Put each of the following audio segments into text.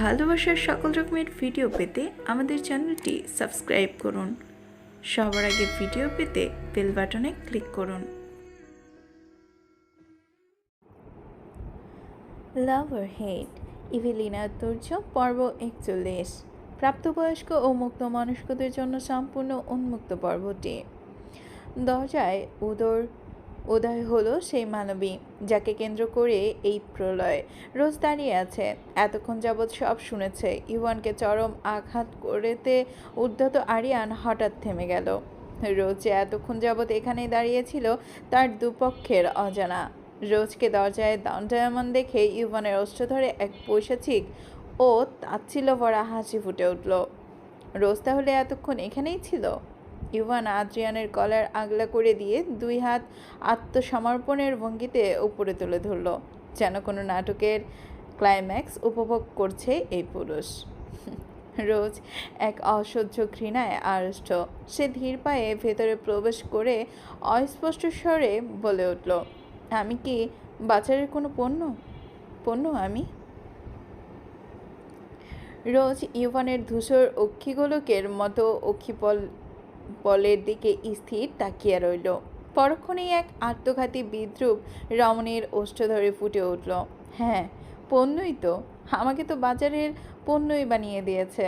ভালোবাসার সকল রকমের ভিডিও পেতে আমাদের চ্যানেলটি সাবস্ক্রাইব করুন। সবার আগে ভিডিও পেতে বেল বাটনে ক্লিক করুন। লাভ অর হেট, ইভেলিনার ধৈর্য পর্ব 41। প্রাপ্তবয়স্ক ও মুক্ত মনস্কদের জন্য সম্পূর্ণ উন্মুক্ত পর্বটি। দরজায় উদয় হলো সেই মানবী যাকে কেন্দ্র করে এই প্রলয়। রোজ দাঁড়িয়ে আছে, এতক্ষণ যাবৎ সব শুনেছে। ইভানকে চরম আঘাত করতে উদ্ধত আরিয়ান হঠাৎ থেমে গেল। রোজ যে এতক্ষণ যাবৎ এখানেই দাঁড়িয়েছিল তার দুপক্ষের অজানা। রোজকে দরজায় দণ্ডায়মান দেখে ইভানের ওষ্ঠ ধরে এক পৈশাচিক ও তাচ্ছিল্য ভরা হাসি ফুটে উঠল। রোজ তাহলে এতক্ষণ এখানেই ছিল? ইভান আদ্রিয়ানের কলার আগলা করে দিয়ে দুই হাত আত্মসমর্পণের ভঙ্গিতে উপরে তুলে ধরল, যেন কোনো নাটকের ক্লাইম্যাক্স উপভোগ করছে এই পুরুষ। রোজ এক অসহ্য ঘৃণায় আড়ষ্ট। সে ধীর পায়ে ভেতরে প্রবেশ করে অস্পষ্ট স্বরে বলে উঠল, আমি কি বাজারের কোনো পণ্য আমি? রোজ ইভানের ধূসর অক্ষিগোলকের মতো অক্ষিপলের দিকে স্থির তাকিয়ে রইল। পরক্ষণেই এক আত্মঘাতী বিদ্রুপ রমণীর ওষ্ঠ ধরে ফুটে উঠল। হ্যাঁ, পণ্যই তো। আমাকে তো বাজারের পণ্যই বানিয়ে দিয়েছে।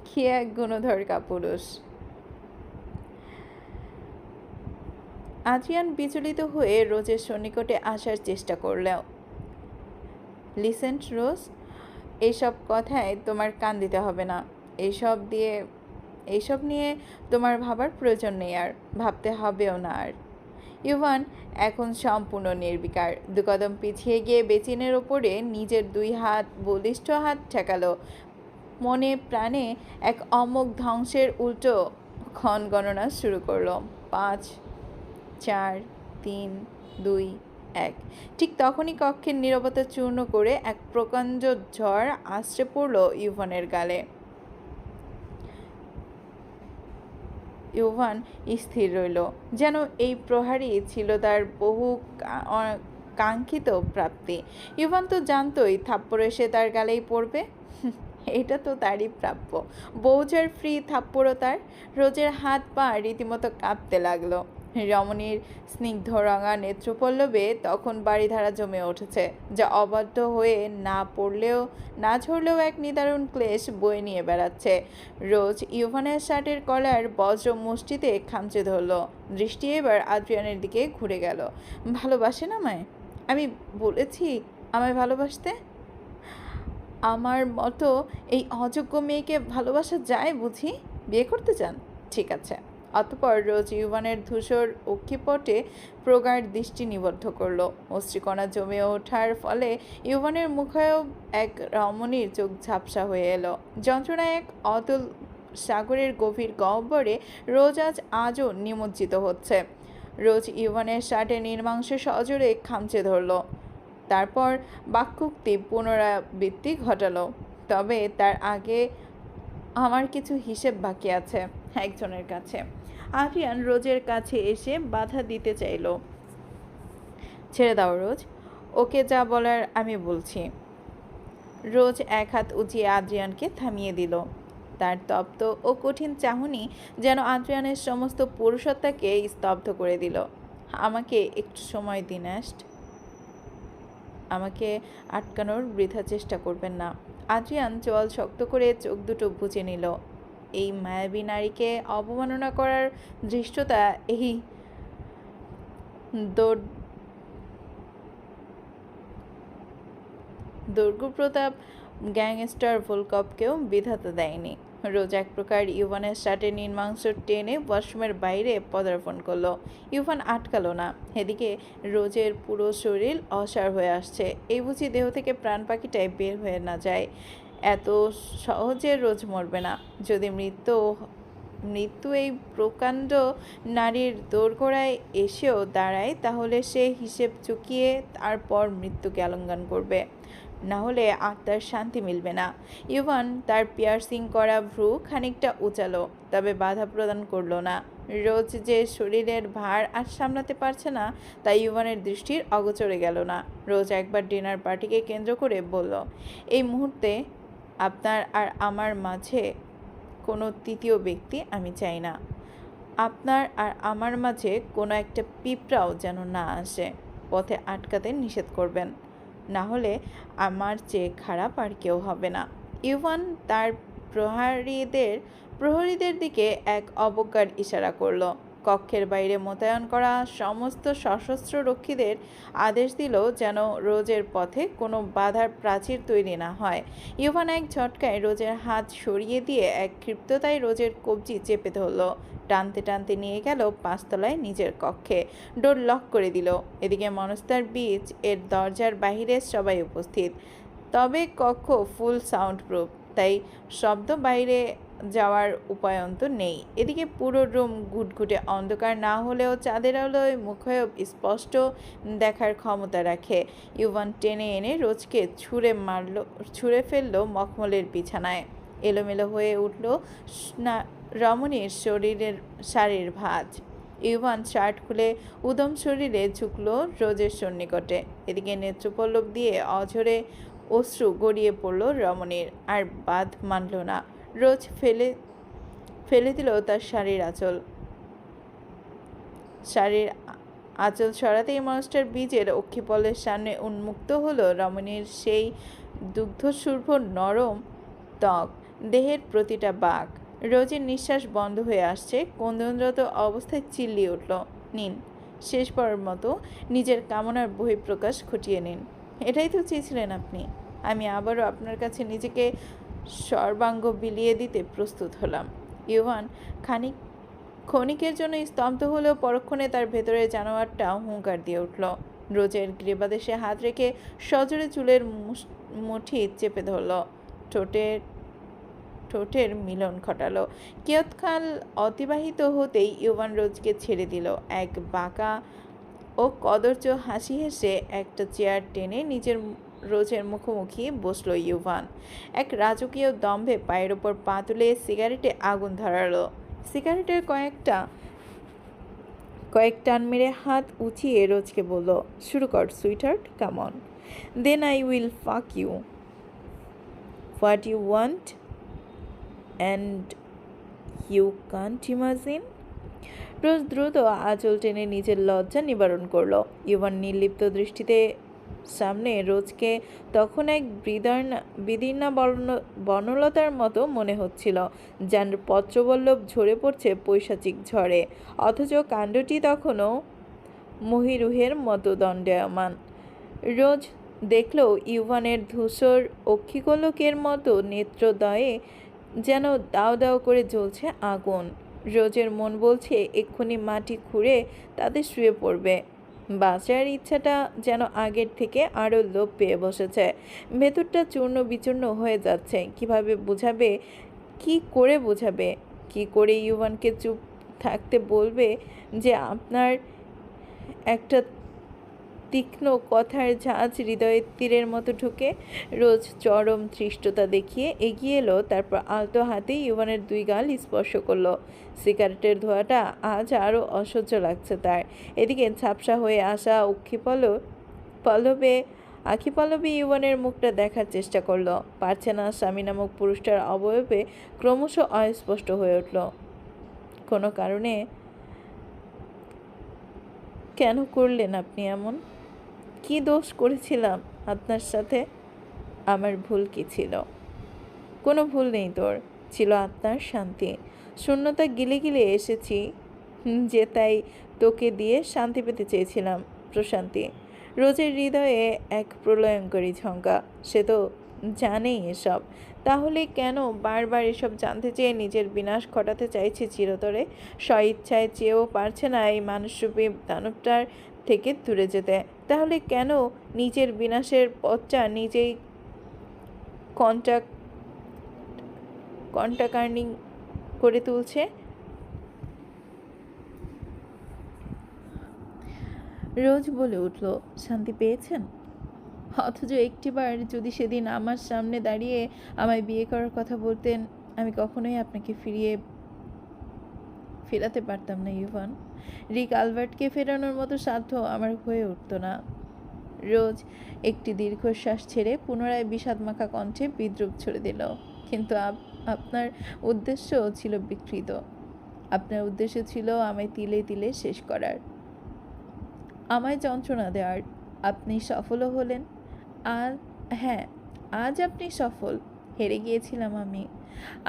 কি এক গুণধর কাপুরুষ! আদ্রিয়ান বিচলিত হয়ে রোজের সন্নিকটে আসার চেষ্টা করলেও। লিসেন রোজ, এইসব কথায় তোমার কান দিতে হবে না। এইসব নিয়ে তোমার ভাবার প্রয়োজন নেই, আর ভাবতে হবেও না। আর ইভান এখন সম্পূর্ণ নির্বিকার। দুকদম পিছিয়ে গিয়ে বেচিনের ওপরে নিজের দুই বলিষ্ঠ হাত ঠেকালো। মনে প্রাণে এক অমোঘ ধ্বংসের উল্টো ক্ষণ গণনা শুরু করলো। 5, 4, 3, 2, 1। ঠিক তখনই কক্ষের নীরবতা চূর্ণ করে এক প্রকাণ্ড ঝড় আছড়ে পড়ল ইভানের গালে। ইভান স্থির রইল, যেন এই প্রহারই ছিল তার বহু কাঙ্ক্ষিত প্রাপ্তি। ইভান তো জানতই থাপ্পড় এসে তার গালেই পড়বে। এটা তো তারই প্রাপ্য। বউজার ফ্রি থাপ্পড়ও তার। রোজের হাত পা রীতিমতো কাঁপতে লাগলো। রমণীর স্নিগ্ধ রঙা নেত্রপল্লবে তখন বাড়িধারা জমে উঠেছে, যা অবাধ্য হয়ে না ঝরলেও এক নিদারুণ ক্লেশ বয়ে নিয়ে বেড়াচ্ছে। রোজ ইভানের শার্টের কলার বজ্র মুষ্টিতে খামচে ধরল। দৃষ্টি এবার আদ্রিয়ানের দিকে ঘুরে গেল। ভালোবাসেন আমায়? আমি বলেছি আমায় ভালোবাসতে? আমার মতো এই অযোগ্য মেয়েকে ভালোবাসা যায় বুঝি? বিয়ে করতে চান? ঠিক আছে। অতঃপর রোজ ইভানের ধূসর অক্ষিপটে প্রগাঢ় দৃষ্টি নিবদ্ধ করল। অশ্রুকণা জমে ওঠার ফলে ইভানের মুখেও এক রমণীর চোখ ঝাপসা হয়ে এলো। যন্ত্রণায় এক অতল সাগরের গভীর গহ্বরে রোজ আজও নিমজ্জিত হচ্ছে। রোজ ইভানের শার্টে নির্মাংস সজোরে খামচে ধরল। তারপর বাক্যোক্তি পুনরাবৃত্তি ঘটালো, তবে তার আগে আমার কিছু হিসেব বাকি আছে একজনের কাছে। আরিয়ান রোজের কাছে এসে বাধা দিতে চাইল। ছেড়ে দাও রোজ, ওকে যা বলার আমি বলছি। রোজ এক হাত উঁচিয়ে আদ্রিয়ানকে থামিয়ে দিল। তার তপ্ত ও কঠিন চাহনি যেন আদ্রিয়ানের সমস্ত পুরুষত্বকে স্তব্ধ করে দিল। আমাকে একটু সময় দিন অ্যাস্ট। আমাকে আটকানোর বৃথা চেষ্টা করবেন না। আদ্রিয়ান চোয়াল শক্ত করে চোখ দুটো বুজে নিল। এই মায়াবী নারীকে অবমাননা করার ধৃষ্টতা এই দুর্গপ্রতাপ গ্যাংস্টার ভোলকপকেও বিধাতা দেয়নি। রোজ এক প্রকার ইভানের শার্টের নির্মাংস টেনে ওয়াশরুমের বাইরে পদার্পণ করলো। ইভান আটকালো না। এদিকে রোজের পুরো শরীর অসাড় হয়ে আসছে। এই বুঝি দেহ থেকে প্রাণ পাখিটাই বের হয়ে না যায়। এত সহজে রোজ মরবে না। যদি মৃত্যু এই প্রকাণ্ড নারীর দোরগোড়ায় এসেও দাঁড়ায়, তাহলে সে হিসেব চুকিয়ে তারপর মৃত্যুকে আলিঙ্গন করবে, না হলে আত্মার শান্তি মিলবে না। ইভান তার পিয়ার্সিং করা ভ্রু খানিকটা উঁচালো, তবে বাধা প্রদান করল না। রোজ যে শরীরের ভার আর সামলাতে পারছে না, তাই ইভানের দৃষ্টির অগোচরে গেল না। রোজ একবার ডিনার পার্টিকে কেন্দ্র করে বলল, এই মুহূর্তে আপনার আর আমার মাঝে কোনো তৃতীয় ব্যক্তি আমি চাই না। আপনার আর আমার মাঝে কোনো একটা পিঁপড়াও যেন না আসে। পথে আটকাতে নিষেধ করবেন, না হলে আমার চেয়ে খারাপ আর কেউ হবে না। ইভান তার প্রহরীদের দিকে এক অবজ্ঞার ইশারা করল। কক্ষের বাইরে মোতায়েন করা সমস্ত সশস্ত্র রক্ষীদের আদেশ দিল যেন রোজের পথে কোনো বাধার প্রাচীর তৈরি না হয়। ইভান এক ঝটকায় রোজের হাত সরিয়ে দিয়ে এক ক্ষিপ্ততায় রোজের কবজি চেপে ধরল। টানতে টানতে নিয়ে গেল 5 তলায় নিজের কক্ষে। ডোর লক করে দিল। এদিকে মনস্তার বিচ এর দরজার বাহিরে সবাই উপস্থিত। তবে কক্ষ ফুল সাউন্ড প্রুফ, তাই শব্দ বাইরে যাওয়ার উপায়ন্ত নেই। এদিকে পুরো রুম ঘুটঘুটে অন্ধকার না হলেও চাঁদের আলোয় মুখায়ব স্পষ্ট দেখার ক্ষমতা রাখে। ইউভান টেনে এনে রোজকে ছুঁড়ে ফেলল মখমলের বিছানায়। এলোমেলো হয়ে উঠল রমণীর শাড়ির ভাঁজ। ইউভান শার্ট খুলে উদম শরীরে ঝুঁকল রোজের সন্নিকটে। এদিকে নেত্রপল্লব দিয়ে অঝরে অশ্রু গড়িয়ে পড়ল রমণীর। আর বাঁধ মানল না। রোজ ফেলে দিল তার শাড়ির আঁচল সরাতেই মনস্টার বীজের অক্ষিপলের সামনে উন্মুক্ত হলো রমণীর সেই দুগ্ধশুভ্র নরম ত্বক, দেহের প্রতিটা বাঁক। রোজের নিঃশ্বাস বন্ধ হয়ে আসছে। ক্রন্দনরত অবস্থায় চিল্লিয়ে উঠল, নিন, শেষবারের মতো নিজের কামনার বহিঃপ্রকাশ ঘটিয়ে নিন। এটাই তো চেয়েছিলেন আপনি। আমি আবারও আপনার কাছে নিজেকে সর্বাঙ্গ বিলিয়ে দিতে প্রস্তুত হলাম। ইউভান ক্ষণিকের জন্য স্তব্ধ হলেও পরক্ষণে তার ভেতরের জানোয়ারটা হুঙ্কার দিয়ে উঠল। রোজের গ্রীবাদেশে হাত রেখে সজোরে চুলের মুঠি চেপে ধরল। ঠোঁটের মিলন ঘটালো। কিয়ৎকাল অতিবাহিত হতেই ইউভান রোজকে ছেড়ে দিল। এক বাঁকা ও কদর্য হাসি হেসে একটা চেয়ার টেনে রোজের মুখোমুখি বসলো ইউভান। এক রাজকীয় দম্ভে পায়ের ওপর পা তুলে সিগারেটে আগুন ধরালো। সিগারেটের কয়েক টান মেরে হাত উঁচিয়ে রোজকে বলল, শুরু কর sweetheart, come on, then I will fuck you what you want and you can't imagine. Rose দ্রুত আঁচল টেনে নিজের লজ্জা নিবারণ করল। ইউভান নির্লিপ্ত দৃষ্টিতে সামনে রোজকে তখন এক বিদীর্ণা বনলতার মতো মনে হচ্ছিল, যার পত্রবল্লভ ঝরে পড়ছে পৈশাচিক ঝড়ে, অথচ কাণ্ডটি তখনও মহিরুহের মতো দণ্ডায়মান। রোজ দেখল ইউভানের ধূসর অক্ষিগোলকের মতো নেত্রদ্বয়ে যেন দাও দাও করে জ্বলছে আগুন। রোজের মন বলছে এক্ষুনি মাটি খুঁড়ে তাতে শুয়ে পড়বে। বাঁচার ইচ্ছাটা যেন আগের থেকে আরও লোপ পেয়ে বসেছে। ভেতরটা চূর্ণ বিচূর্ণ হয়ে যাচ্ছে। কি করে বোঝাবে? কি করে ইউভানকে চুপ থাকতে বলবে যে আপনার একটা তীক্ষ্ণ কথার ঝাঁজ হৃদয়ের তীরের মতো ঢুকে? রোজ চরম ধৃষ্টতা দেখিয়ে এগিয়ে এলো, তারপর আলতো হাতে ইউভানের 2 গাল স্পর্শ করলো। সিগারেটের ধোঁয়াটা আজ আরও অসহ্য লাগছে তার। এদিকে ঝাপসা হয়ে আসা আখি পল্লবে ইউভানের মুখটা দেখার চেষ্টা করলো, পারছে না। স্বামী নামক পুরুষটার অবয়বে ক্রমশ অস্পষ্ট হয়ে উঠল। কোনো কারণে কেন করলেন আপনি এমন? কি দোষ করেছিলাম আপনার সাথে? আমার ভুল কি ছিল? কোনো ভুল নেই তোর, ছিল আত্মার শান্তি। শূন্যতা গিলে গিলে এসেছি যে, তাই তোকে দিয়ে শান্তি পেতে চেয়েছিলাম, প্রশান্তি। রোজের হৃদয়ে এক প্রলয়ঙ্করী ঝঙ্কা। সে তো জানেই এসব, তাহলে কেন বারবার এসব জানতে চেয়ে নিজের বিনাশ ঘটাতে চাইছে চিরতরে? স্বইচ্ছায় চেয়েও পারছে না এই মানুষরূপী দানবটার থেকে দূরে যেতে। তাহলে কেন নিজের বিনাশের পথটা নিজেই কন্টাকার্নিং করে তুলছে? রোজ বলে উঠল, শান্তি পেয়েছেন? অথচ একটিবার যদি সেদিন আমার সামনে দাঁড়িয়ে আমায় বিয়ে করার কথা বলতেন, আমি কখনোই আপনাকে ফেরাতে পারতাম না ইউভান। রিক আলবার্টকে ফেরানোর মতো সাধ্য আমার হয়ে উঠত না। রোজ একটি দীর্ঘশ্বাস ছেড়ে পুনরায় বিষাদমাখা কণ্ঠে বিদ্রূপ ছড়ে দিল। কিন্তু আপনার উদ্দেশ্য ছিল বিকৃত। আপনার উদ্দেশ্য ছিল আমায় তিলে তিলে শেষ করার, আমায় যন্ত্রণা দেওয়ার। আপনি সফলও হলেন। আর হ্যাঁ, আজ আপনি সফল। হেরে গিয়েছিলাম আমি।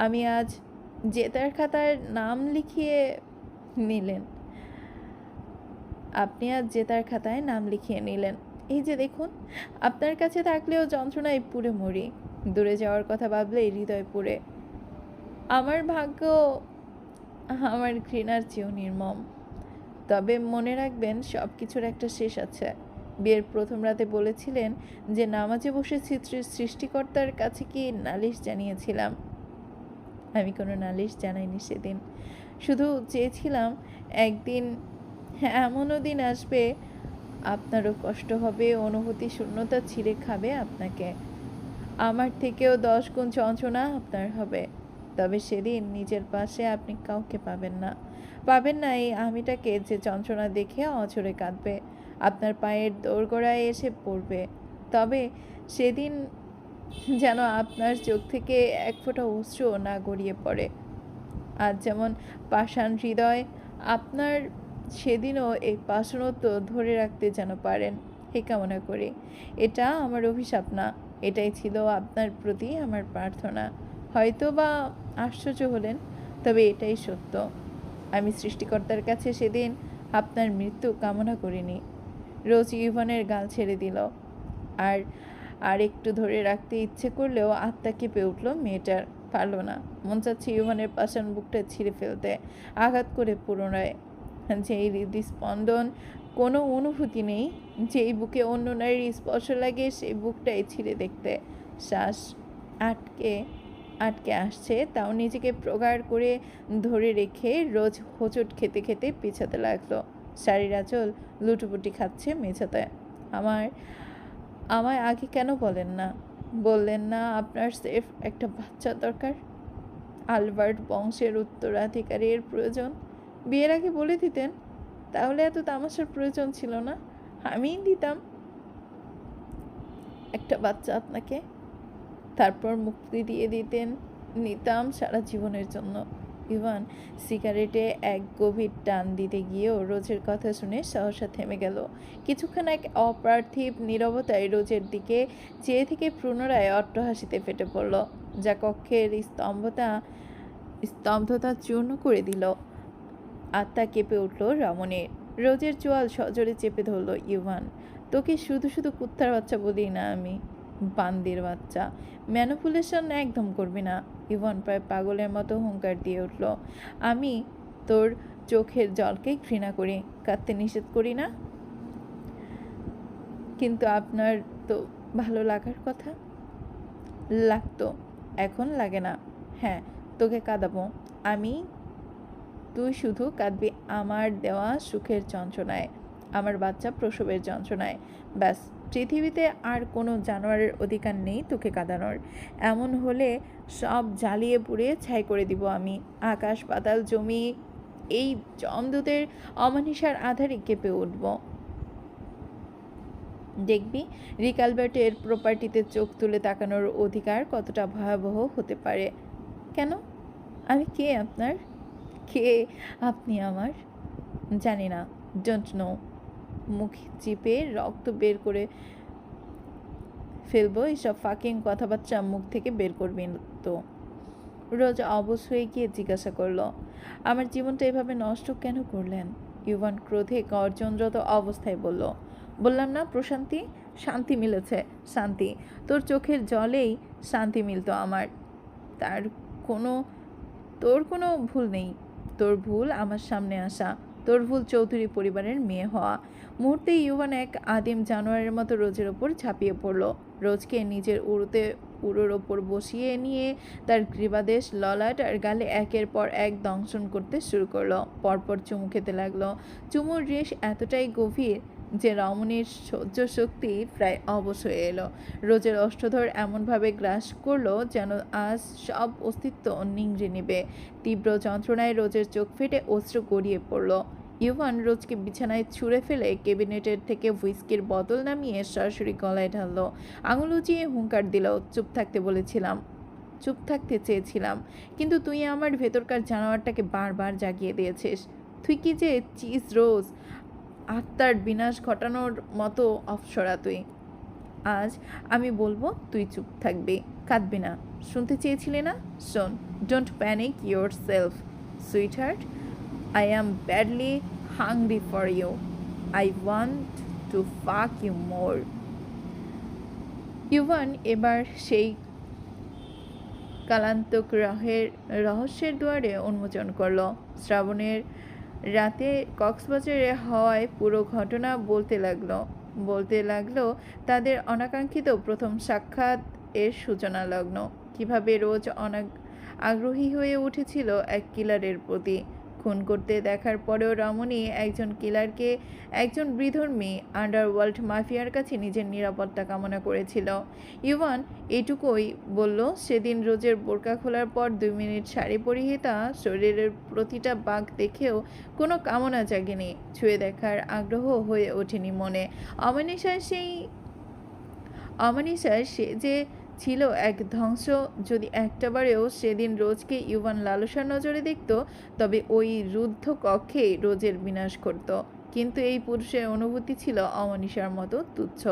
আমি আজ জেতার খাতায় নাম লিখিয়ে নিলেন। আপনি আজ জেতার খাতায় নাম লিখিয়ে নিলেন। এই যে দেখুন, আপনার কাছে থাকলেও যন্ত্রণায় পুড়ে মরি। দূরে যাওয়ার কথা ভাবলেই হৃদয় পুড়ে। আমার ভাগ্য আমার ঘৃণার চেয়েও নির্মম। তবে মনে রাখবেন, সব কিছুর একটা শেষ আছে। বিয়ের প্রথম রাতে বলেছিলেন যে নামাজে বসে সৃষ্টিকর্তার কাছে কি নালিশ জানিয়েছিলাম। আমি কোনো নালিশ জানাইনি সেদিন। শুধু চেয়েছিলাম একদিন এমনও দিন আসবে আপনারও কষ্ট হবে, অনুভূতি শূন্যতা ছিঁড়ে খাবে আপনাকে। আমার থেকেও 10 গুণ যন্ত্রণা আপনার হবে। তবে সেদিন নিজের পাশে আপনি কাউকে পাবেন না। পাবেন না এই আমিটাকে যে যন্ত্রণা দেখে অঝরে কাঁদবে, আপনার পায়ের দোরগোড়ায় এসে পড়বে। তবে সেদিন যেন আপনার চোখ থেকে এক ফোঁটা অশ্রু না গড়িয়ে পড়ে। আজ যেমন পাষাণ হৃদয় আপনার, সেদিনও এই পাষাণত্ব ধরে রাখতে যেন পারেন, এ কামনা করি। এটা আমার অভিশাপ না, এটাই ছিল আপনার প্রতি আমার প্রার্থনা। হয়তো বা আশ্চর্য হলেন, তবে এটাই সত্য। আমি সৃষ্টিকর্তার কাছে সেদিন আপনার মৃত্যু কামনা করিনি। রোজ ইভানের গাল ছেড়ে দিল। আর আর একটু ধরে রাখতে ইচ্ছে করলেও আত্মা কেঁপে উঠল মেয়েটার। পারল না। মন চাচ্ছে ইভানের পাষাণ বুকটা ছিঁড়ে ফেলতে, আঘাত করে পুনরায়। যেই হৃদস্পন্দন, কোনো অনুভূতি নেই। যেই বুকে অন্য নারীর স্পর্শ লাগে সেই বুকটাই ছিঁড়ে দেখতে। শ্বাস আটকে আটকে আসছে, তাও নিজেকে প্রগাঢ় করে ধরে রেখে রোজ হোঁচট খেতে খেতে পিছাতে লাগলো। শাড়ির আঁচল লুটোপুটি খাচ্ছে মেঝেতে। আমায় আগে কেন বললেন না আপনার সেফ একটা বাচ্চা দরকার, আলবার্ট বংশের উত্তরাধিকারীর প্রয়োজন? বিয়ের আগে বলে দিতেন, তাহলে এত তামাশার প্রয়োজন ছিল না। আমিই দিতাম একটা বাচ্চা আপনাকে, তারপর মুক্তি দিয়ে নিতাম সারা জীবনের জন্য। ইভান সিগারেটে এক গভীর টান দিতে গিয়েও রোজের কথা শুনে সহসা থেমে গেল। কিছুক্ষণ এক অপার্থিব নীরবতায় রোজের দিকে চেয়ে থেকে পুনরায় অট্টহাসিতে ফেটে পড়ল, যা কক্ষের স্তব্ধতা চূর্ণ করে দিল। আত্মা কেঁপে উঠল রমণীর। রোজের চোয়াল সজোরে চেপে ধরল ইভান। তোকে শুধু শুধু কুত্তার বাচ্চা বলি না আমি, বান্দির বাচ্চা। ম্যানিপুলেশন একদম করবি না। ইভান প্রায় পাগলের মতো হুঙ্কার দিয়ে উঠল। আমি তোর চোখের জলকে ঘৃণা করি, কাঁদতে নিষেধ করি না, কিন্তু আপনার তো ভালো লাগার কথা। লাগতো, এখন লাগে না। হ্যাঁ, তোকে কাঁদাবো আমি। তুই শুধু কাঁদবি আমার দেওয়া সুখের যন্ত্রণায়, আমার বাচ্চা প্রসবের যন্ত্রণায়। ব্যাস, পৃথিবীতে আর কোনো জানোয়ারের অধিকার নেই তোকে কাঁদানোর। এমন হলে সব জ্বালিয়ে পুড়িয়ে ছাই করে দিব আমি। আকাশ পাতাল জমি এই যমদূতের অমানিসার আধারে কেঁপে উঠব। দেখবি রিক অ্যালবার্টের প্রপার্টিতে চোখ তুলে তাকানোর অধিকার কতটা ভয়াবহ হতে পারে। কেন? আমি কে আপনার? কে আপনি আমার? জানি না, ডোন্ট নো। মুখ চিপে রক্ত বের করে ফেলবো, এসব ফাকিং কথাবার্তা মুখ থেকে বের করবি তো। রোজ অবশ হয়ে গিয়ে জিজ্ঞাসা করলো, আমার জীবনটা এভাবে নষ্ট কেন করলেন? ইভান ক্রোধে গর্জনরত অবস্থায় বললাম না প্রশান্তি, শান্তি মিলেছে, শান্তি। তোর চোখের জলেই শান্তি মিলতো আমার। তার কোনো তোর কোনো ভুল নেই। তোর ভুল আমার সামনে আসা, তোর ভুল চৌধুরী পরিবারের মেয়ে হওয়া। মুহূর্তে ইউভান এক আদিম জানোয়ারের মতো রোজের ওপর ঝাঁপিয়ে পড়ল। রোজকে নিজের উড়োর ওপর বসিয়ে নিয়ে তার গ্রীবাদেশ, ললাট আর গালে একের পর এক দংশন করতে শুরু করলো। পরপর চুমু খেতে লাগলো। চুমুর রেশ এতটাই গভীর যে রমণীর সহ্য শক্তি প্রায় অবশ হয়ে এলো। রোজের ওষ্ঠধর এমনভাবে গ্রাস করলো যেন আজ সব অস্তিত্ব নিংড়ে নেবে। তীব্র যন্ত্রণায় রোজের চোখ ফেটে অশ্রু গড়িয়ে পড়ল। ইভান রোজকে বিছানায় ছুঁড়ে ফেলে ক্যাবিনেটের থেকে হুইস্কির বোতল নামিয়ে সরাসরি গলায় ঢালল। আঙুল উঁচিয়ে হুঙ্কার দিল, চুপ থাকতে বলেছিলাম, চুপ থাকতে চেয়েছিলাম, কিন্তু তুই আমার ভেতরকার জানোয়ারটাকে বারবার জাগিয়ে দিয়েছিস। তুই কি যে চিজ রোজ, আত্মার বিনাশ ঘটানোর মতো অপসরা তুই। আজ আমি বলবো তুই চুপ থাকবি, কাঁদবি না। শুনতে চেয়েছিলি না? শোন, don't panic your self sweet heart. I am badly hungry for you. I want to fuck you more. Ivan এবার সেই কালান্তক রহস্যের দুয়ারে উন্মোচন করল। শ্রাবণের রাতে কক্সবাজারে হওয়ায় পুরো ঘটনা বলতে লাগলো তাদের অনাকাঙ্ক্ষিত প্রথম সাক্ষাৎ এর সূচনা লগ্ন। কিভাবে রোজ আগ্রহী হয়ে উঠেছিল এক কিলারের প্রতি। খুন করতে দেখার পরেও রমণী একজন কিলারকে একজন বিধর্মী আন্ডারওয়ার্ল্ড মাফিয়ার কাছে নিজের নিরাপত্তা কামনা করেছিল। ইভান এটুকুই বলল, সেদিন রোজের বোরকা খোলার পর 2 মিনিট শাড়ি পরিহিতা শরীরের প্রতিটা বাঁক দেখেও কোনো কামনা জাগেনি, ছুঁয়ে দেখার আগ্রহ হয়ে ওঠেনি মনে। অমানিসায় সে যে ছিল এক ধ্বংস। যদি একটাবারেও সেদিন রোজকে ইভান লালসার নজরে দেখত, তবে ওই রুদ্ধ কক্ষেই রোজের বিনাশ ঘটত। কিন্তু এই পুরুষের অনুভূতি ছিল অমানিসার মতো তুচ্ছ।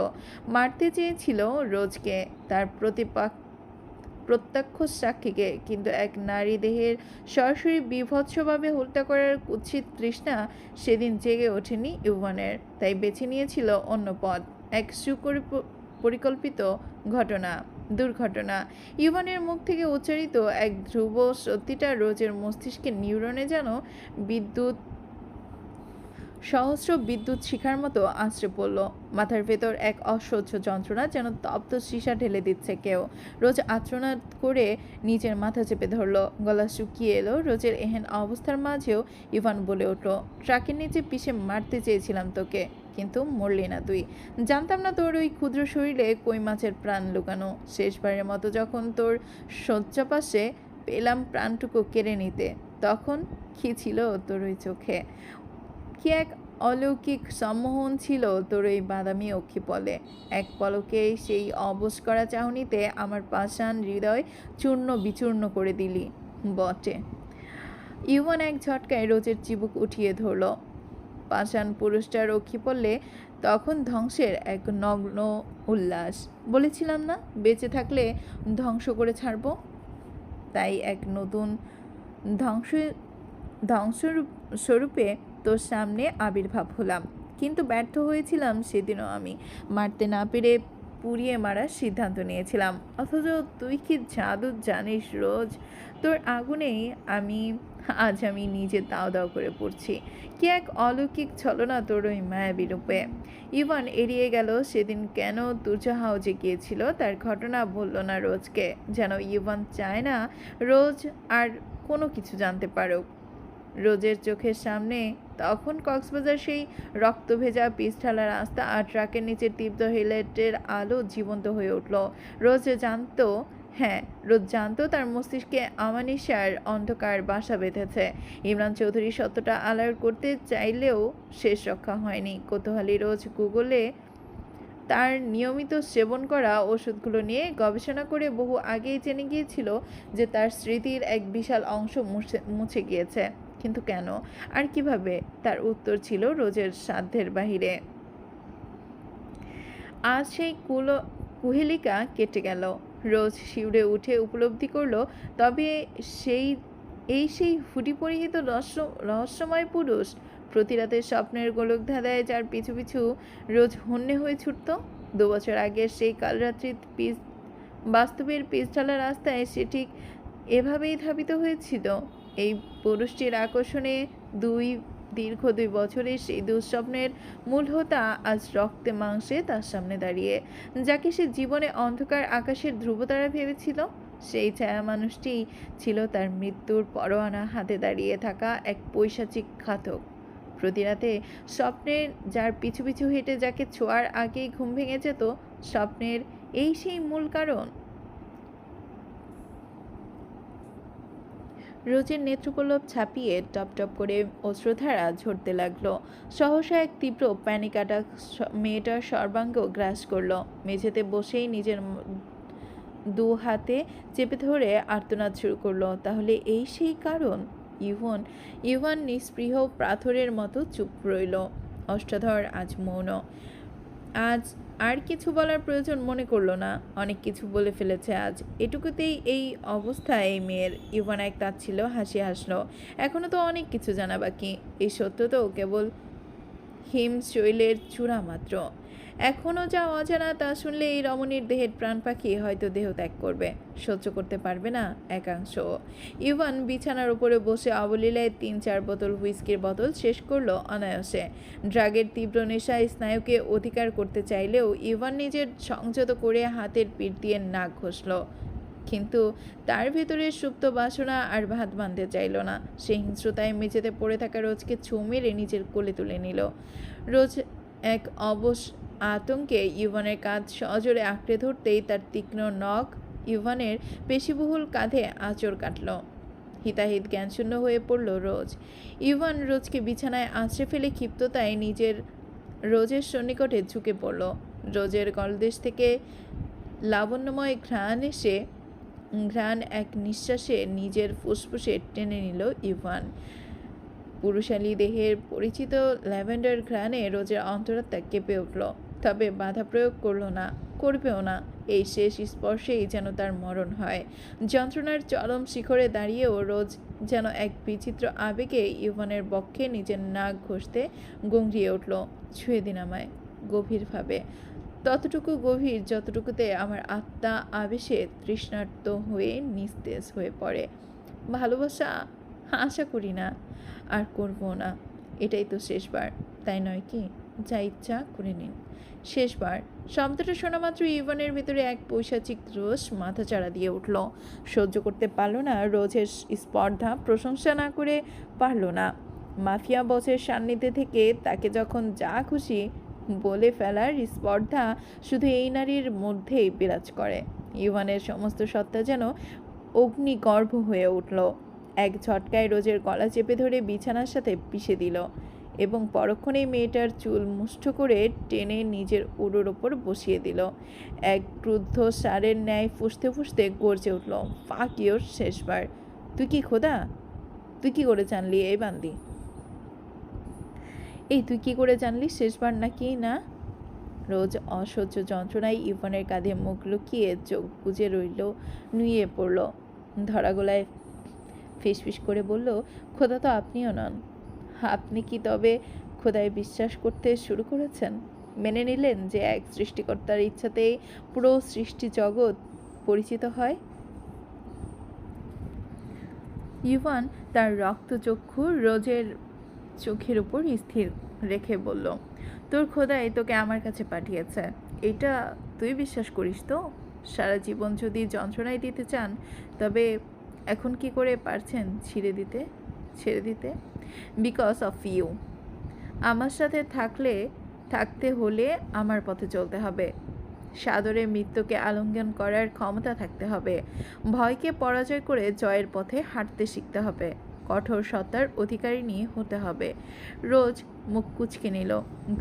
মারতে চেয়েছিল রোজকে, তার প্রত্যক্ষ সাক্ষীকে, কিন্তু এক নারী দেহের সরাসরি বিভৎসভাবে হত্যা করার কুৎসিত তৃষ্ণা সেদিন জেগে ওঠেনি ইভানের। তাই বেছে নিয়েছিল অন্য পথ, এক পরিকল্পিত দুর্ঘটনা। ইভানের মুখ থেকে উচ্চারিত এক ধ্রুব সত্যিটা রোজের মস্তিষ্কের নিউরনে যেন সহস্র বিদ্যুৎ শিখার মতো আছড়ে পড়ল। মাথার ভেতর এক অসহ্য যন্ত্রণা, যেন তপ্ত সীসা ঢেলে দিচ্ছে কেউ। রোজ আর্তনাদ করে নিজের মাথা চেপে ধরল, গলা শুকিয়ে এলো। রোজের এহেন অবস্থার মাঝেও ইভান বলে উঠল, ট্রাকের নিচে পিষে মারতে চেয়েছিলাম তোকে, কিন্তু মরলি না তুই। জানতাম না তোর ওই ক্ষুদ্র শরীরে কই মাছের প্রাণ লুকানো। শেষবারের মতো যখন তোর শয্যা পাশে পেলাম প্রাণটুকু কেড়ে নিতে, তখন কি ছিল তোর ওই চোখে? কি এক অলৌকিক সম্মোহন ছিল তোর এই বাদামি অক্ষিপলে। এক পলকেই সেই অবশ করা চাহনিতে আমার পাষাণ হৃদয় চূর্ণ বিচূর্ণ করে দিলি বটে। ইভান এক ঝটকায় রোজের চিবুক উঠিয়ে ধরল। পাষাণ পুরুষটার অক্ষিপল্লে তখন ধ্বংসের এক নগ্ন উল্লাস। বলেছিলাম না, বেঁচে থাকলে ধ্বংস করে ছাড়ব। তাই এক নতুন ধ্বংসস্বরূপে তোর সামনে আবির্ভাব হলাম। কিন্তু ব্যর্থ হয়েছিলাম সেদিনও আমি। মারতে না পেরে পুড়িয়ে মারার সিদ্ধান্ত নিয়েছিলাম। অথচ তুই কি জাদু জানিস রোজ? তোর আগুনেই আজ আমি নিজে দাও দাও করে পড়ছি। কি এক অলৌকিক ছলনা তোর ওই মায়াবী রূপে। ইভান এড়িয়ে গেল সেদিন কেন তুর্যা হাউজে গিয়েছিল তার ঘটনা বলল না রোজকে। যেন ইভান চায় না রোজ আর কোনো কিছু জানতে পারুক। রোজের চোখের সামনে তখন কক্সবাজার সেই রক্তভেজা পিচঢালা রাস্তা আর ট্রাকের নিচের তীব্র হেডলাইটের আলো জীবন্ত হয়ে উঠল। রোজ জানতো তার মস্তিষ্কে আমানিশার অন্ধকার বাসা বেঁধেছে। ইমরান চৌধুরী সত্যটা আড়াল করতে চাইলেও শেষ রক্ষা হয়নি। কৌতূহলী রোজ গুগলে তার নিয়মিত সেবন করা ওষুধগুলো নিয়ে গবেষণা করে বহু আগেই জেনে গিয়েছিল যে তার স্মৃতির এক বিশাল অংশ মুছে গিয়েছে। কিন্তু কেন আর কিভাবে? তার উত্তর ছিল রোজের সাধ্যের বাহিরে। আজ সেই কুহেলিকা কেটে গেল। রোজ শিউরে উঠে উপলব্ধি করল, তবে সেই হুডি পরিহিত রহস্যময় পুরুষ প্রতি রাতে স্বপ্নের গোলক ধাঁধায় যার পিছু পিছু রোজ হন্যে হয়ে ছুটত। 2 বছর আগের সেই কালরাত্রির বাস্তবের পিচঢালা রাস্তায় সে ঠিক এভাবেই ধাবিত হয়েছিল। এই পুরুষটির আকর্ষণে দীর্ঘ 2 বছরের সেই দুঃস্বপ্নের মূল হোতা আজ রক্তে মাংসে তার সামনে দাঁড়িয়ে। যাকে সে জীবনে অন্ধকার আকাশের ধ্রুবতারা ভেবেছিল, সেই ছায়া মানুষটি ছিল তার মৃত্যুর পরোয়ানা হাতে দাঁড়িয়ে থাকা এক পৈশাচিক ঘাতক। প্রতি রাতে স্বপ্নের যার পিছু পিছু হেঁটে যাকে ছোঁয়ার আগেই ঘুম ভেঙে যেত, স্বপ্নের এই সেই মূল কারণ। রোজের নেত্রপল্লব ছাপিয়ে টপ টপ করে অশ্রুধারা ঝরতে লাগলো। সহসা এক তীব্র প্যানিক অ্যাটাক মেয়েটার সর্বাঙ্গ গ্রাস করলো। মেঝেতে বসেই নিজের দু হাতে চেপে ধরে আর্তনাদ শুরু করলো। তাহলে এই সেই কারণ? ইভন ইভান নিস্পৃহ পাথরের মতো চুপ রইল। অষ্টাধর আজ মৌন। আজ আর কিছু বলার প্রয়োজন মনে করলো না। অনেক কিছু বলে ফেলেছে আজ। এটুকুতেই এই অবস্থা এই মেয়ের। ইভান এক তাচ্ছিল হাসি হাসলো। এখনো তো অনেক কিছু জানা বাকি। এই সত্য তো কেবল হিমশৈলের চূড়া মাত্র। এখনও যা অজানা তা শুনলে এই রমণীর দেহের প্রাণ পাখি হয়তো দেহ ত্যাগ করবে। সহ্য করতে পারবে না একাংশ। ইভান বিছানার উপরে বসে অবলীলায় ৩-৪ বোতল হুইস্কির বোতল শেষ করলো অনায়াসে। ড্রাগের তীব্র নেশা স্নায়ুকে অধিকার করতে চাইলেও ইভান নিজের সংযত করে হাতের পিঠ দিয়ে নাক ঘষল। কিন্তু তার ভেতরে সুপ্ত বাসনা আর ভাত বাঁধতে চাইল না। সে হিংস্রতায় মেঝেতে পড়ে থাকা রোজকে ছোঁ মেরে নিজের কোলে তুলে নিল। রোজ এক অবশ আতঙ্কে ইভানের কাঁধ সজোরে আঁকড়ে ধরতেই তার তীক্ষ্ণ নখ ইভানের পেশিবহুল কাঁধে আঁচড় কাটল। হিতাহিত জ্ঞানশূন্য হয়ে পড়ল রোজ। ইভান রোজকে বিছানায় আঁচড়ে ফেলে ক্ষিপ্ততায় রোজের সন্নিকটে ঝুঁকে পড়ল। রোজের গলদেশ থেকে লাবণ্যময় ঘ্রাণ এক নিঃশ্বাসে নিজের ফুসফুসে টেনে নিল ইভান। পুরুষালী দেহের পরিচিত ল্যাভেন্ডার ঘ্রাণে রোজের অন্তরাত্মা কেঁপে উঠল। তবে বাধা প্রয়োগ করল না, করবেও না। এই শেষ স্পর্শেই যেন তার মরণ হয়। যন্ত্রণার চরম শিখরে দাঁড়িয়েও রোজ যেন এক বিচিত্র আবেগে ইভানের বক্ষে নিজের নাক ঘষতে গংড়িয়ে উঠল। ছুঁয়ে দিন আমায়, গভীরভাবে, ততটুকু গভীর যতটুকুতে আমার আত্মা আবেশে তৃষ্ণার্ত হয়ে নিস্তেজ হয়ে পড়ে। ভালোবাসা আশা করি না, আর করবো না। এটাই তো শেষবার, তাই নয় কি? যা ইচ্ছা করে নিন। শেষবার শব্দটা শোনা মাত্র ইভানের ভিতরে এক পৈশাচিক রোষ মাথাচাড়া দিয়ে উঠল। সহ্য করতে পারল না রোজের স্পর্ধা, প্রশংসা না করে পারল না। মাফিয়া বসের সান্নিধ্যে থেকে তাকে যখন যা খুশি বলে ফেলার স্পর্ধা শুধু এই নারীর মধ্যেই বিরাজ করে। ইভানের সমস্ত সত্তা যেন অগ্নিগর্ভ হয়ে উঠল। এক ঝটকায় রোজের গলা চেপে ধরে বিছানার সাথে পিষে দিল এবং পরক্ষণেই মেয়েটার চুল মুষ্ঠ করে টেনে নিজের উড়োর ওপর বসিয়ে দিল। এক ক্রুদ্ধ সারের ন্যায় ফুঁসতে ফুঁসতে গর্জে উঠল, ফাক ইয়োর, শেষবার। তুই কি খোদা? তুই কি করে জানলি এই বান্দি? তুই কি করে জানলি শেষবার নাকি না? রোজ অসহ্য যন্ত্রণায় ইভানের কাঁধে মুখ লুকিয়ে চোখ বুজে রইল, নুয়ে পড়ল। ধরা গলায় ফিসফিস করে বলল, খোদা তো আপনিও নন। আপনি কি তবে খোদায় বিশ্বাস করতে শুরু করেছেন? মেনে নিলেন যে এক সৃষ্টিকর্তার ইচ্ছাতেই পুরো সৃষ্টি জগৎ পরিচিত হয়? ইভান তার রক্তচক্ষু রোজের চোখের উপর স্থির রেখে বলল, তোর খোদাই তোকে আমার কাছে পাঠিয়েছে, এটা তুই বিশ্বাস করিস তো? সারা জীবন যদি যন্ত্রণায় দিতে চান, তবে এখন কি করে পারছেন ছেড়ে দিতে? Because of you. আমার সাথে থাকতে হলে আমার পথে চলতে হবে। সাদরে মৃত্যুকে আলিঙ্গন করার ক্ষমতা থাকতে হবে। ভয়কে পরাজয় করে জয়ের পথে হাঁটতে শিখতে হবে। কঠোর সত্তার অধিকারিণী হতে হবে। রোজ মুখ কুঁচকে নিল।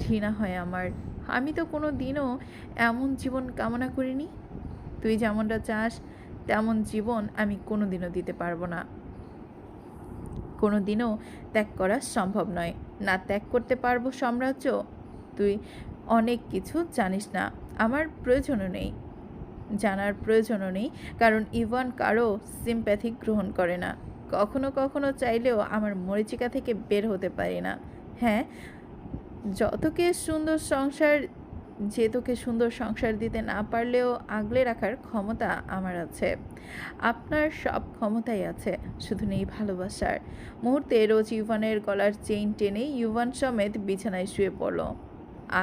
ঘৃণা হয় আমার। আমি তো কোনো দিনও এমন জীবন কামনা করিনি। তুই যেমনটা চাস তেমন জীবন আমি কোনো দিনও দিতে পারবো না। কোনো দিনও ত্যাগ করা সম্ভব নয়। না ত্যাগ করতে পারবো সাম্রাজ্য? তুই অনেক কিছু জানিস না, আমার প্রয়োজনও নেই, জানার প্রয়োজনও নেই, কারণ ইভান কারো সিম্প্যাথি গ্রহণ করে না। কখনো কখনো চাইলেও আমার মরীচিকা থেকে বের হতে পারি না। হ্যাঁ, যে তোকে সুন্দর সংসার দিতে না পারলেও আগলে রাখার ক্ষমতা আমার আছে। আপনার সব ক্ষমতাই আছে, শুধু নেই ভালোবাসার। মুহূর্তে রোজ ইভানের গলার চেইন টেনে ইভান সমেত বিছানায় শুয়ে পড়ল।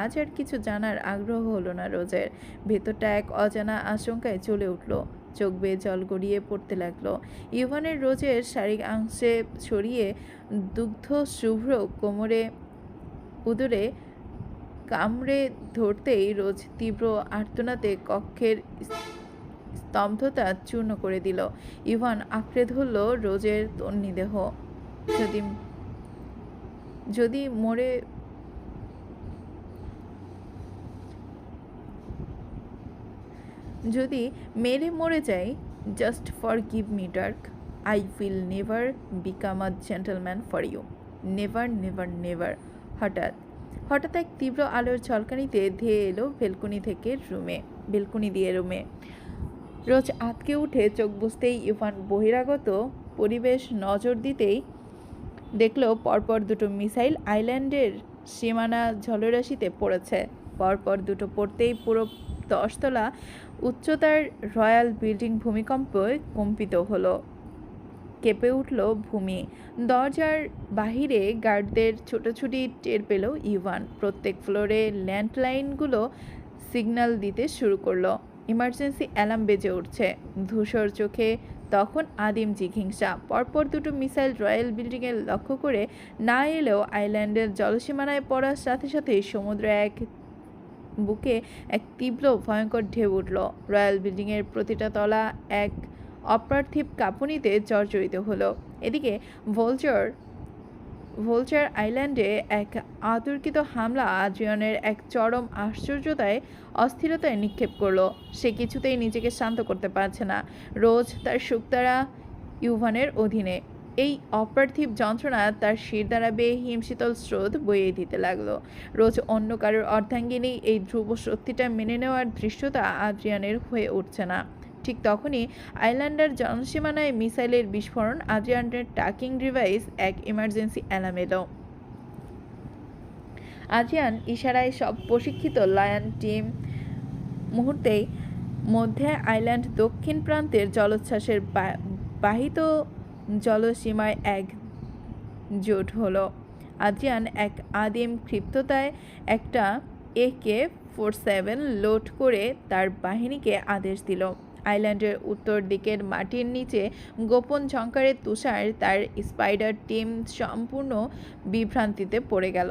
আজ আর কিছু জানার আগ্রহ হলো না রোজের। ভেতরটা এক অজানা আশঙ্কায় চলে উঠল। চোখ বেয়ে জল গড়িয়ে পড়তে লাগলো। ইভানের রোজের শারীরিক অংশে ছড়িয়ে দুগ্ধ শুভ্র কোমরে উদরে কামড়ে ধরতেই রোজ তীব্র আর্তনাদে কক্ষের স্তব্ধতা চূর্ণ করে দিল। ইভান আঁকড়ে ধরল রোজের তন্নি দেহ। যদি যদি মরে যদি মেরে মরে যাই, just for give me dark. I will never become a gentleman for you. Never never never. হঠাৎ হঠাৎ এক তীব্র আলোর ঝলকানিতে ধেয়ে এলো বেলকুনি দিয়ে রুমে। রোজ আঁতকে উঠে চোখ বুঝতেই ইভান বহিরাগত পরিবেশ নজর দিতেই দেখল পরপর দুটো মিসাইল আইল্যান্ডের সীমানা জলরাশিতে পড়েছে। পরপর দুটো পড়তেই পুরো 10 তলা উচ্চতার রয়্যাল বিল্ডিং ভূমিকম্পে কম্পিত হলো। কেঁপে উঠল ভূমি। দরজার বাহিরে গার্ডদের ছোটাছুটি টের পেল ইভান। প্রত্যেক ফ্লোরে ল্যান্ডলাইনগুলো সিগন্যাল দিতে শুরু করলো। ইমার্জেন্সি অ্যালার্ম বেজে উঠছে। ধূসর চোখে তখন আদিম জিঘিংসা। পরপর দুটো মিসাইল রয়্যাল বিল্ডিংয়ে লক্ষ্য করে না এলেও আইল্যান্ডের জলসীমানায় পড়ার সাথে সাথেই সমুদ্রে বুকে এক তীব্র ভয়ঙ্কর ঢেউ উঠল। রয়্যাল বিল্ডিংয়ের প্রতিটা তলা এক অপার্থিব কাঁপুনিতে জর্জরিত হলো। এদিকে ভোলচার আইল্যান্ডে এক আতর্কিত হামলা আদ্রিয়ানের এক চরম আশ্চর্যতায় অস্থিরতায় নিক্ষেপ করলো। সে কিছুতেই নিজেকে শান্ত করতে পারছে না। রোজ তার শুকতারা ইউভানের অধীনে। এই অপার্থিব যন্ত্রণা তার শির দ্বারা বেয়ে হিমশীতল স্রোত বইয়ে দিতে লাগলো। রোজ অন্য কারোর অর্ধাঙ্গিনী এই ধ্রুব সত্যিটা মেনে নেওয়ার দৃশ্যতা আদ্রিয়ানের হয়ে উঠছে না। ঠিক তখনই আইল্যান্ডের জনসীমানায় মিসাইলের বিস্ফোরণ, আদ্রিয়ানের ট্র্যাকিং ডিভাইস এক ইমার্জেন্সি অ্যালার্ম এলো। আদ্রিয়ান ইশারায় সব প্রশিক্ষিত লায়ন টিম মুহূর্তেই মধ্যে আইল্যান্ড দক্ষিণ প্রান্তের জলোচ্ছ্বাসের বাহিত জলসীমায় একজোট হলো। আদ্রিয়ান এক আদিম ক্ষিপ্ততায় একটা AK-47 লোড করে তার বাহিনীকে আদেশ দিল। আইল্যান্ডের উত্তর দিকের মাটির নিচে গোপন ঝংকারের তুষার তার স্পাইডার টিম সম্পূর্ণ বিভ্রান্তিতে পড়ে গেল।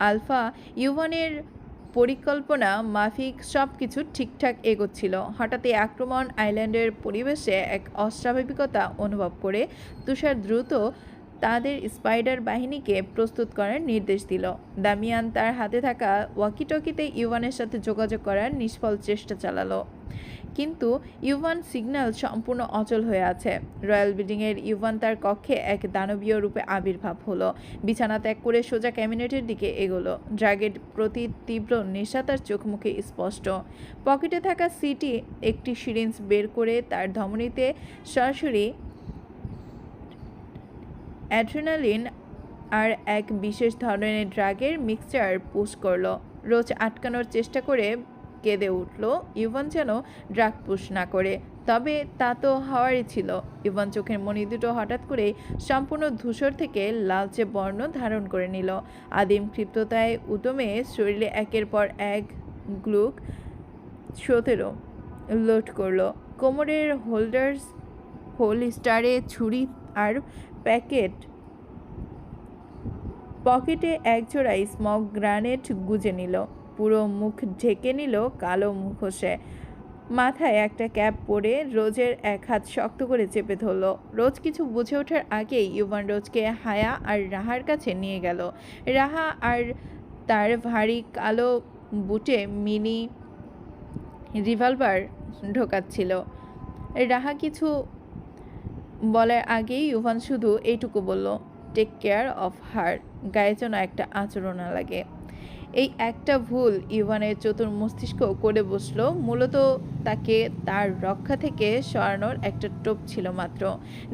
আলফা ইউভানের পরিকল্পনা মাফিক সব কিছু ঠিকঠাক এগোচ্ছিল। হঠাৎই আক্রমণ আইল্যান্ডের পরিবেশে এক অস্বাভাবিকতা অনুভব করে তুষার দ্রুত তাদের স্পাইডার বাহিনীকে প্রস্তুত করার নির্দেশ দিল। দামিয়ান তার হাতে থাকা ওয়াকিটকিতে ইউভানের সাথে যোগাযোগ করার নিষ্ফল চেষ্টা চালালো, কিন্তু ইউভান সিগন্যাল সম্পূর্ণ অচল হয়ে আছে। রয়্যাল বিল্ডিংয়ের ইউভান তার কক্ষে এক দানবীয় রূপে আবির্ভাব হলো। বিছানা ত্যাগ করে সোজা ক্যাবিনেটের দিকে এগোলো। ড্রাগের প্রতি তীব্র নেশা তার চোখ মুখে স্পষ্ট। পকেটে থাকা সিটি একটি সিরিঞ্জ বের করে তার ধমনীতে সরাসরি অ্যাড্রেনালিন আর এক বিশেষ ধরনের ড্রাগের মিক্সচার পুশ করলো। রোজ আটকানোর চেষ্টা করে কেঁদে উঠল ইভান যেন ড্রাগ পুশ না করে। তবে তা তো হওয়ারই ছিল। ইভান চোখের মণি দুটো হঠাৎ করেই সম্পূর্ণ ধূসর থেকে লালচে বর্ণ ধারণ করে নিল। আদিম ক্ষিপ্ততায় উদমে শরীরে একের পর এক গ্লুক 17 লোড করলো। কোমরের হোলস্টারে ছুরি আর পকেটে একজোড়া স্মোক গ্রানেড গুজে নিল। পুরো মুখ ঢেকে নিল কালো মুখোশে। মাথায় একটা ক্যাপ পরে রোজের এক হাত শক্ত করে চেপে ধরল। রোজ কিছু বুঝে ওঠার আগেই ইউভান রোজকে হায়া আর রাহার কাছে নিয়ে গেল। রাহা আর তার ভারী কালো বুটে মিনি রিভলভার ঢোকাচ্ছিল। রাহা কিছু বলার আগেই ইউভান শুধু এইটুকু বলল, টেক কেয়ার অফ হার, গায়ে যেন একটা আচরণ না লাগে। এই একটা ভুল ইউভানের চতুর মস্তিষ্ক করে বসল। মূলত তাকে তার রক্ষা থেকে সরানোর একটা টোপ ছিল মাত্র।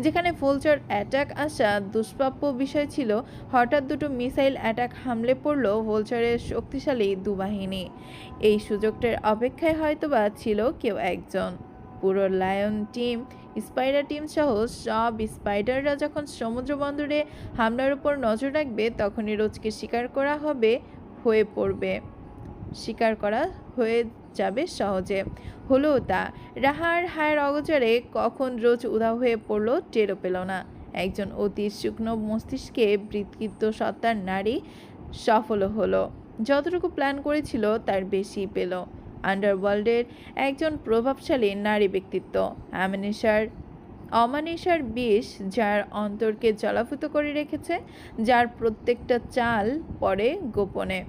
যেখানে ভোলচার অ্যাটাক আসা দুষ্প্রাপ্য বিষয় ছিল, হঠাৎ দুটো মিসাইল অ্যাটাক হামলে পড়ল ভোলচারের শক্তিশালী দুবাহিনী। এই সুযোগটার অপেক্ষায় হয়তোবা ছিল কেউ একজন। পুরো লায়ন টিম, স্পাইডার টিম সহ সব স্পাইডাররা যখন সমুদ্র বন্দরে হামলার উপর নজর রাখবে, তখনই রোজকে শিকার করা হয়ে যাবে সহজে। হলো তা। রাহার হায়ের অগোচরে কখন রোজ উধাও হয়ে পড়ল টেরও পেল না। একজন অতি শুকনো মস্তিষ্কে বিকৃত সত্তার নারী সফল হলো। যতটুকু প্ল্যান করেছিল তার বেশি পেল। আন্ডারওয়ার্ল্ডের একজন প্রভাবশালী নারী ব্যক্তিত্ব, অমানিসার বিষ যার অন্তরকে জলাভূত করে রেখেছে, যার প্রত্যেকটা চাল পড়ে গোপনে।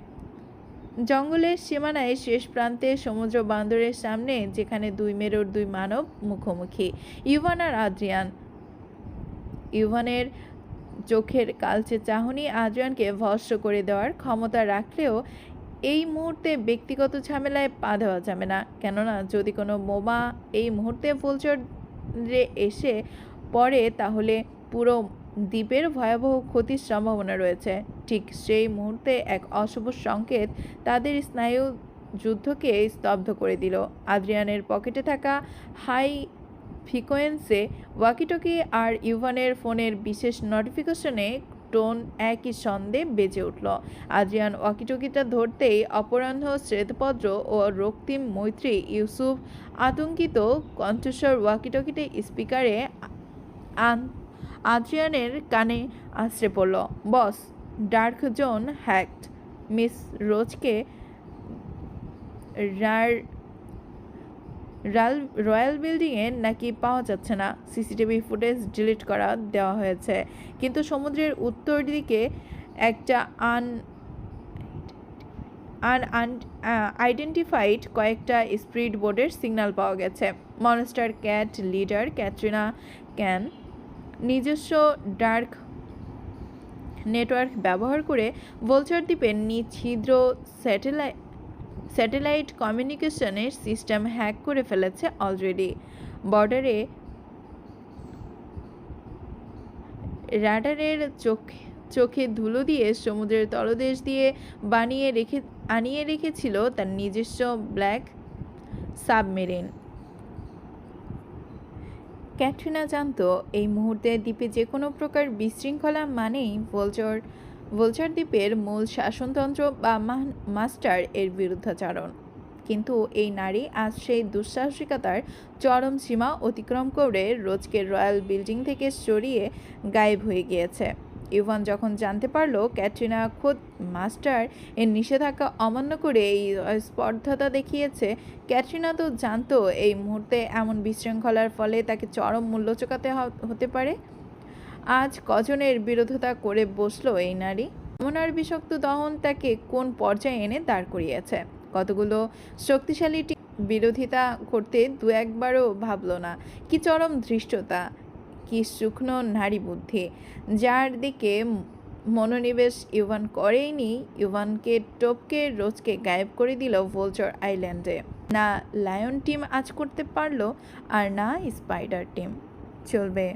জঙ্গলের সীমানায় শেষ প্রান্তে সমুদ্র বন্দরের সামনে, যেখানে দুই মেরুর দুই মানব মুখোমুখি, ইভান আর আদ্রিয়ান। ইভানের চোখের কালচে চাহনি আদ্রিয়ানকে ভস্ম করে দেওয়ার ক্ষমতা রাখলেও এই মুহূর্তে ব্যক্তিগত ঝামেলায় পা দেওয়া যাবে না, কেননা যদি কোনো বোমা এই মুহূর্তে ফুলচরে এসে পড়ে তাহলে পুরো দ্বীপের ভয়াবহ ক্ষতির সম্ভাবনা রয়েছে। ঠিক সেই মুহূর্তে এক অশুভ সংকেত তাদের স্নায়ু যুদ্ধকে স্তব্ধ করে দিল। আদ্রিয়ানের পকেটে থাকা হাই ফ্রিকোয়েন্সি ওয়াকিটকি আর ইভানের ফোনের বিশেষ নোটিফিকেশনে টোন একই ছন্দে বেজে উঠল। আদ্রিয়ান ওয়াকিটকিটা ধরতেই অপরাহ্ন শ্বেতপদ্র ও রক্তিম মৈত্রী ইউসুফ আতঙ্কিত কণ্ঠস্বর ওয়াকিটকিতে স্পিকারে আদ্রিয়ানের কানে আছড়ে পড়ল। Boss, dark zone hacked. Miss রোজকে রয়্যাল বিল্ডিংয়ে নাকি পাওয়া যাচ্ছে না। সিসিটিভি ফুটেজ ডিলিট করা দেওয়া হয়েছে, কিন্তু সমুদ্রের উত্তর দিকে একটা আইডেন্টিফাইড কয়েকটা স্পিড বোর্ডের সিগন্যাল পাওয়া গেছে। Monster cat leader Katrina can নিজস্ব ডার্ক নেটওয়ার্ক ব্যবহার করে ভোলচার দ্বীপের নিচ্ছিদ্র স্যাটেলাইট কমিউনিকেশনের সিস্টেম হ্যাক করে ফেলেছে অলরেডি। বর্ডারে রাডারের চোখে ধুলো দিয়ে সমুদ্রের তলদেশ দিয়ে আনিয়ে রেখেছিল তার নিজস্ব ব্ল্যাক সাবমেরিন। ক্যাটরিনা জানত এই মুহূর্তে দ্বীপে যে কোনো প্রকার বিশৃঙ্খলা মানেই ভোলচার দ্বীপের মূল শাসনতন্ত্র বা মাস্টার এর বিরুদ্ধাচরণ। কিন্তু এই নারী আজ সেই দুঃসাহসিকতার চরম সীমা অতিক্রম করে রোজকে রয়্যাল বিল্ডিং থেকে সরিয়ে গায়েব হয়ে গিয়েছে। ইভান যখন জানতে পারল ক্যাটরিনা খোদ মাস্টার এর নিষেধাজ্ঞা অমান্য করে এই স্পর্ধতা দেখিয়েছে, ক্যাটরিনা তো জানতো এই মুহূর্তে এমন বিশৃঙ্খলার ফলে তাকে চরম মূল্য চোকাতে হতে পারে। আজ কজনের বিরোধিতা করে বসলো এই নারী। এমন আর বিষাক্ত দহন তাকে কোন পর্যায়ে এনে দাঁড় করিয়েছে। কতগুলো শক্তিশালী বিরোধিতা করতে দু একবারও ভাবল না। কি চরম ধৃষ্টতা, কি শুকনো নারী বুদ্ধি, যার দিকে মনোনিবেশ ইভান করেইনি। ইভানকে টপকে রোজকে গায়েব করে দিল ভোলচার আইল্যান্ডে। না লায়ন টিম আজ করতে পারলো, আর না স্পাইডার টিম। চলবে।